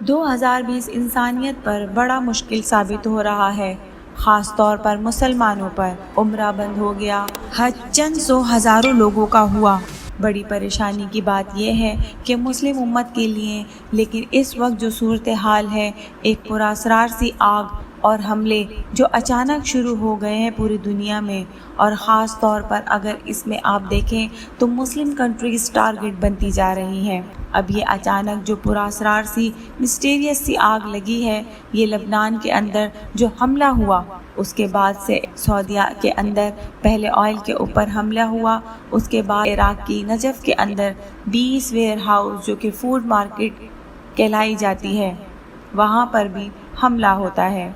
2020 انسانیت پر بڑا مشکل ثابت ہو رہا ہے، خاص طور پر مسلمانوں پر۔ عمرہ بند ہو گیا، حج چند سو ہزاروں لوگوں کا ہوا۔ بڑی پریشانی کی بات یہ ہے کہ مسلم امت کے لیے لیکن اس وقت جو صورتحال ہے، ایک پراسرار سی آگ اور حملے جو اچانک شروع ہو گئے ہیں پوری دنیا میں، اور خاص طور پر اگر اس میں آپ دیکھیں تو مسلم کنٹریز ٹارگٹ بنتی جا رہی ہیں۔ اب یہ اچانک جو پراسرار سی مسٹیریس سی آگ لگی ہے، یہ لبنان کے اندر جو حملہ ہوا، اس کے بعد سے سعودیہ کے اندر پہلے آئل کے اوپر حملہ ہوا، اس کے بعد عراق کی نجف کے اندر 20 ویئر ہاؤس جو کہ فوڈ مارکیٹ کہلائی جاتی ہے، وہاں پر بھی حملہ ہوتا ہے،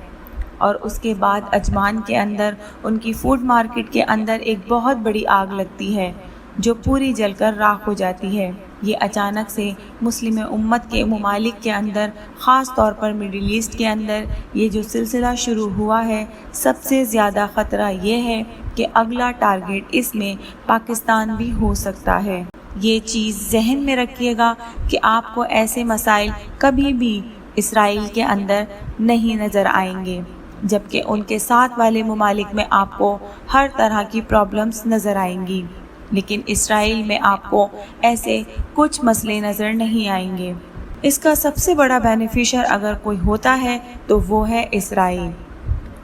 اور اس کے بعد عجمان کے اندر ان کی فوڈ مارکیٹ کے اندر ایک بہت بڑی آگ لگتی ہے جو پوری جل کر راکھ ہو جاتی ہے۔ یہ اچانک سے مسلم امت کے ممالک کے اندر، خاص طور پر مڈل ایسٹ کے اندر یہ جو سلسلہ شروع ہوا ہے، سب سے زیادہ خطرہ یہ ہے کہ اگلا ٹارگٹ اس میں پاکستان بھی ہو سکتا ہے۔ یہ چیز ذہن میں رکھیے گا کہ آپ کو ایسے مسائل کبھی بھی اسرائیل کے اندر نہیں نظر آئیں گے، جبکہ ان کے ساتھ والے ممالک میں آپ کو ہر طرح کی پرابلمز نظر آئیں گی، لیکن اسرائیل میں آپ کو ایسے کچھ مسئلے نظر نہیں آئیں گے۔ اس کا سب سے بڑا بینیفیشر اگر کوئی ہوتا ہے تو وہ ہے اسرائیل۔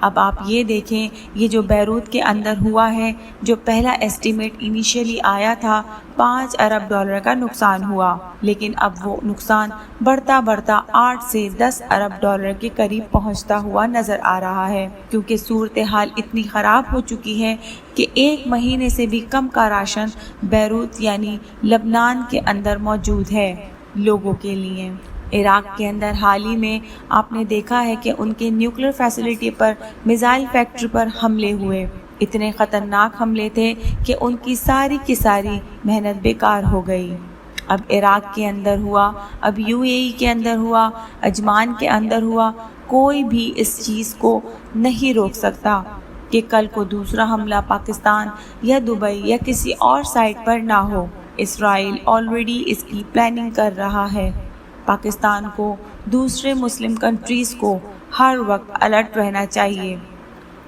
اب آپ یہ دیکھیں، یہ جو بیروت کے اندر ہوا ہے، جو پہلا ایسٹیمیٹ انیشیلی آیا تھا 5 ارب ڈالر کا نقصان ہوا، لیکن اب وہ نقصان بڑھتا بڑھتا 8 سے 10 ارب ڈالر کے قریب پہنچتا ہوا نظر آ رہا ہے، کیونکہ صورتحال اتنی خراب ہو چکی ہے کہ 1 مہینے سے بھی کم کا راشن بیروت یعنی لبنان کے اندر موجود ہے لوگوں کے لیے۔ عراق کے اندر حال ہی میں آپ نے دیکھا ہے کہ ان کے نیوکلیر فیسلٹی پر، میزائل فیکٹری پر حملے ہوئے، اتنے خطرناک حملے تھے کہ ان کی ساری کی ساری محنت بیکار ہو گئی۔ اب عراق کے اندر ہوا، اب UAE کے اندر ہوا، عجمان کے اندر ہوا، کوئی بھی اس چیز کو نہیں روک سکتا کہ کل کو دوسرا حملہ پاکستان یا دبئی یا کسی اور سائٹ پر نہ ہو۔ اسرائیل آلریڈی اس کی پلاننگ کر رہا ہے۔ پاکستان کو، دوسرے مسلم کنٹریز کو ہر وقت الرٹ رہنا چاہیے،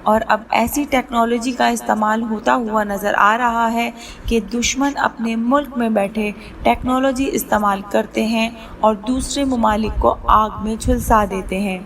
اور اب ایسی ٹیکنالوجی کا استعمال ہوتا ہوا نظر آ رہا ہے کہ دشمن اپنے ملک میں بیٹھے ٹیکنالوجی استعمال کرتے ہیں اور دوسرے ممالک کو آگ میں جھلسا دیتے ہیں،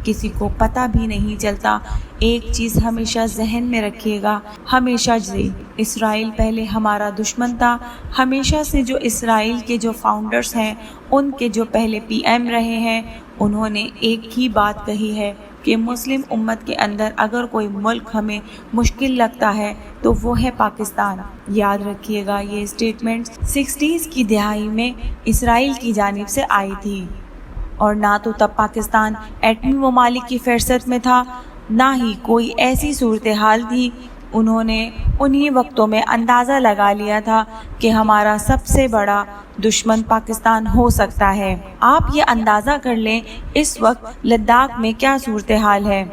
کسی کو پتہ بھی نہیں چلتا۔ ایک چیز ہمیشہ ذہن میں رکھیے گا، ہمیشہ سے اسرائیل پہلے ہمارا دشمن تھا، ہمیشہ سے جو اسرائیل کے جو فاؤنڈرز ہیں، ان کے جو پہلے PM رہے ہیں، انہوں نے ایک ہی بات کہی ہے کہ مسلم امت کے اندر اگر کوئی ملک ہمیں مشکل لگتا ہے تو وہ ہے پاکستان۔ یاد رکھیے گا، یہ اسٹیٹمنٹ 60s کی دہائی میں اسرائیل کی جانب سے آئی تھی، اور نہ تو تب پاکستان ایٹمی ممالک کی فہرست میں تھا، نہ ہی کوئی ایسی صورتحال تھی۔ انہوں نے انہی وقتوں میں اندازہ لگا لیا تھا کہ ہمارا سب سے بڑا دشمن پاکستان ہو سکتا ہے۔ آپ یہ اندازہ کر لیں اس وقت لداخ میں کیا صورتحال ہے۔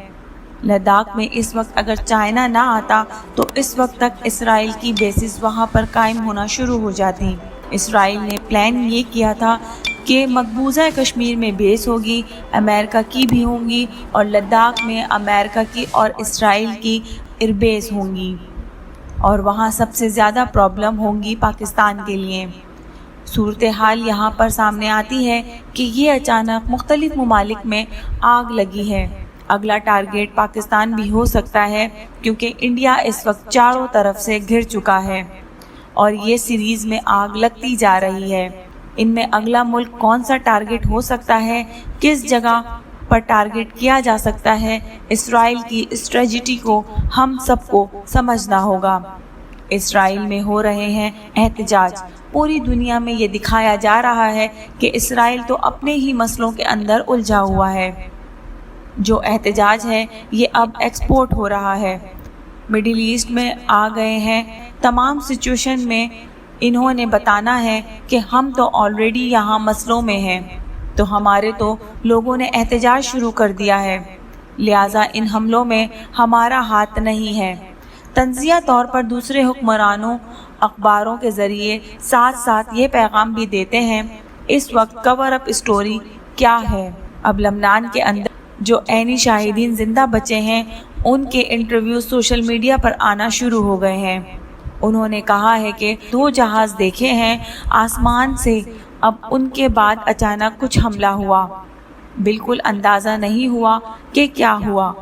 لداخ میں اس وقت اگر چائنا نہ آتا تو اس وقت تک اسرائیل کی بیسز وہاں پر قائم ہونا شروع ہو جاتی۔ اسرائیل نے پلان یہ کیا تھا کہ مقبوضہ کشمیر میں بیس ہوگی، امریکہ کی بھی ہوں گی، اور لداخ میں امریکہ کی اور اسرائیل کی ایئر بیس ہوں گی، اور وہاں سب سے زیادہ پرابلم ہوں گی پاکستان کے لیے۔ صورتحال یہاں پر سامنے آتی ہے کہ یہ اچانک مختلف ممالک میں آگ لگی ہے۔ اگلا ٹارگٹ پاکستان بھی ہو سکتا ہے، کیونکہ انڈیا اس وقت چاروں طرف سے گھر چکا ہے، اور یہ سیریز میں آگ لگتی جا رہی ہے۔ ان میں اگلا ملک کون سا ٹارگٹ ہو سکتا ہے، کس جگہ پر ٹارگٹ کیا جا سکتا ہے، اسرائیل کی اسٹریٹجی کو ہم سب کو سمجھنا ہوگا۔ اسرائیل میں ہو رہے ہیں احتجاج، پوری دنیا میں یہ دکھایا جا رہا ہے کہ اسرائیل تو اپنے ہی مسئلوں کے اندر الجھا ہوا ہے۔ جو احتجاج ہے یہ اب ایکسپورٹ ہو رہا ہے، مڈل ایسٹ میں آ گئے ہیں، تمام سچویشن میں انہوں نے بتانا ہے کہ ہم تو آلریڈی یہاں مسئلوں میں ہیں، تو ہمارے تو لوگوں نے احتجاج شروع کر دیا ہے، لہٰذا ان حملوں میں ہمارا ہاتھ نہیں ہے۔ تنزیہ طور پر دوسرے حکمرانوں اخباروں کے ذریعے ساتھ ساتھ یہ پیغام بھی دیتے ہیں، اس وقت کور اپ اسٹوری کیا ہے۔ اب لبنان کے اندر جو عینی شاہدین زندہ بچے ہیں ان کے انٹرویو سوشل میڈیا پر آنا شروع ہو گئے ہیں۔ انہوں نے کہا ہے کہ 2 جہاز دیکھے ہیں آسمان سے، اب ان کے بعد اچانک کچھ حملہ ہوا، بالکل اندازہ نہیں ہوا کہ کیا ہوا۔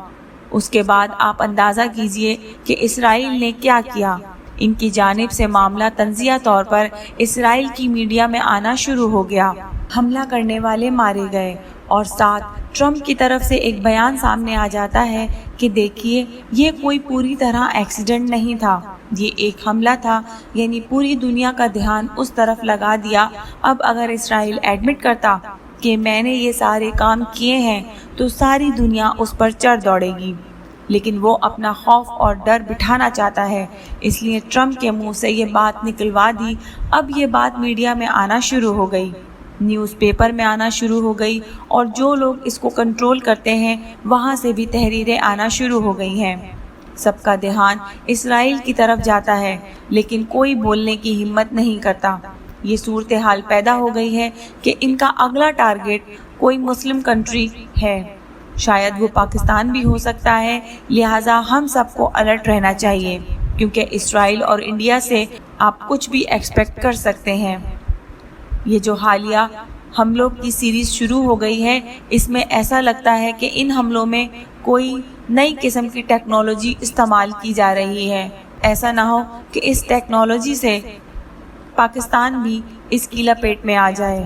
اس کے بعد آپ اندازہ کیجئے کہ اسرائیل نے کیا کیا۔ ان کی جانب سے معاملہ تنزیہ طور پر اسرائیل کی میڈیا میں آنا شروع ہو گیا۔ حملہ کرنے والے مارے گئے اور ساتھ ٹرمپ کی طرف سے ایک بیان سامنے آ جاتا ہے کہ دیکھیے یہ کوئی پوری طرح ایکسیڈنٹ نہیں تھا، یہ ایک حملہ تھا، یعنی پوری دنیا کا دھیان اس طرف لگا دیا۔ اب اگر اسرائیل ایڈمٹ کرتا کہ میں نے یہ سارے کام کیے ہیں تو ساری دنیا اس پر چڑھ دوڑے گی، لیکن وہ اپنا خوف اور ڈر بٹھانا چاہتا ہے، اس لیے ٹرمپ کے منہ سے یہ بات نکلوا دی۔ اب یہ بات میڈیا میں آنا شروع ہو گئی، نیوز پیپر میں آنا شروع ہو گئی، اور جو لوگ اس کو کنٹرول کرتے ہیں وہاں سے بھی تحریریں آنا شروع ہو گئی ہیں۔ سب کا دھیان اسرائیل کی طرف جاتا ہے، لیکن کوئی بولنے کی ہمت نہیں کرتا۔ یہ صورتحال پیدا ہو گئی ہے کہ ان کا اگلا ٹارگٹ کوئی مسلم کنٹری ہے، شاید وہ پاکستان بھی ہو سکتا ہے، لہٰذا ہم سب کو الرٹ رہنا چاہیے، کیونکہ اسرائیل اور انڈیا سے آپ کچھ بھی ایکسپیکٹ کر سکتے ہیں۔ یہ جو حالیہ حملوں کی سیریز شروع ہو گئی ہے، اس میں ایسا لگتا ہے کہ ان حملوں میں کوئی نئی قسم کی ٹیکنالوجی استعمال کی جا رہی ہے۔ ایسا نہ ہو کہ اس ٹیکنالوجی سے پاکستان بھی اس کی لپیٹ میں آ جائے۔